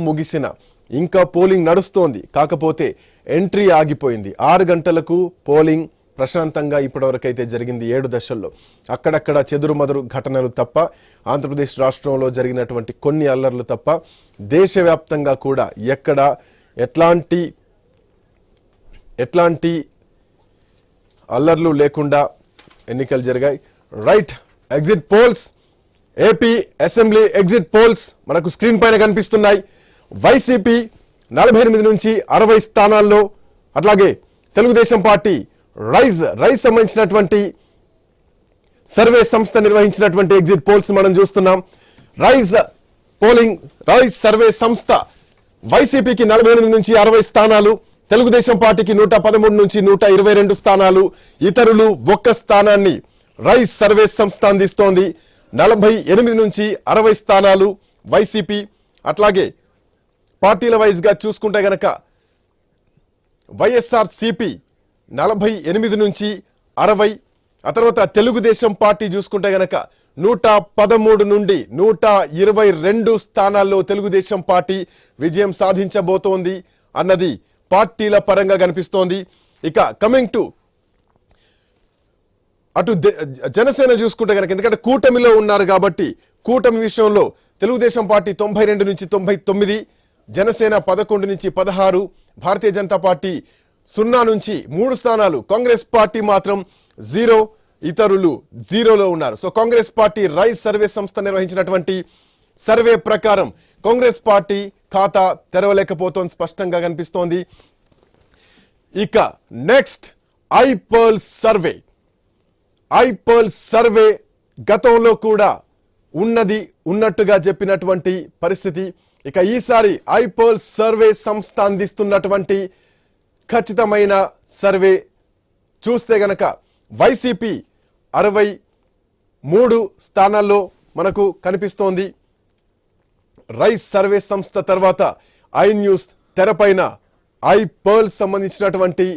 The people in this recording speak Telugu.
ముగిసిన ఇంకా పోలింగ్ నడుస్తోంది. కాకపోతే ఎంట్రీ ఆగిపోయింది. 6 గంటలకు పోలింగ్ ప్రశాంతంగా ఇప్పటివరకైతే జరిగింది 7 దశల్లో. అక్కడక్కడ చెదురుమదురు ఘటనలు తప్ప, ఆంధ్రప్రదేశ్ రాష్ట్రంలో జరిగినటువంటి కొన్ని అల్లర్లు తప్ప దేశవ్యాప్తంగా కూడా ఎక్కడ ఎట్లాంటి అల్లర్లు లేకుండా ఎన్నికలు జరిగాయి. Right, exit polls, AP assembly exit polls మనకు స్క్రీన్ పైన కనిపిస్తున్నాయి. వైసీపీ 48 నుంచి 60 స్థానాల్లో, అట్లాగే తెలుగుదేశం పార్టీ రైజ్ సంబంధించినటువంటి సర్వే సంస్థ నిర్వహించినటువంటి ఎగ్జిట్ పోల్స్ మనం చూస్తున్నాం. రైజ్ సర్వే సంస్థ వైసీపీకి 48 నుంచి 60 స్థానాలు, తెలుగుదేశం పార్టీకి 113 నుంచి 122 స్థానాలు, ఇతరులు 1 స్థానాన్ని రైజ్ సర్వే సంస్థ అందిస్తోంది. 48 నుంచి 60 స్థానాలు వైసీపీ. అట్లాగే పార్టీల వైజ్ గా చూసుకుంటే గనక వైఎస్ఆర్ సిపి 48 నుంచి 60, ఆ తర్వాత తెలుగుదేశం పార్టీ చూసుకుంటే గనక 113 నుండి 122 స్థానాల్లో తెలుగుదేశం పార్టీ విజయం సాధించబోతోంది అన్నది పార్టీల పరంగా కనిపిస్తోంది. ఇక కమింగ్ టు అటు జనసేన చూసుకుంటే కనుక, ఎందుకంటే కూటమిలో ఉన్నారు కాబట్టి కూటమి విషయంలో తెలుగుదేశం పార్టీ 92 నుంచి 99, జనసేన 11 నుంచి 16, భారతీయ జనతా పార్టీ 0 నుంచి 3 స్థానాలు, కాంగ్రెస్ పార్టీ మాత్రం 0, ఇతరులు 0లో ఉన్నారు. So Congress party rise survey సంస్థ నిర్వహించినటువంటి సర్వే ప్రకారం కాంగ్రెస్ పార్టీ ఖాతా తెరవలేకపోతోంది, స్పష్టంగా కనిపిస్తోంది. ఇక నెక్స్ట్ ఐపర్ల్ సర్వే గతంలో కూడా ఉన్నట్టుగా చెప్పినటువంటి పరిస్థితి. ఇక ఈసారి ఐపర్ల్ సర్వే సంస్థ అందిస్తున్నటువంటి ఖచ్చితమైన సర్వే చూస్తే గనక వైసీపీ 63 స్థానాల్లో మనకు కనిపిస్తోంది. రైజ్ సర్వే సంస్థ తర్వాత ఐ న్యూస్ తెరపైన ఐపర్ల్ సంబంధించినటువంటి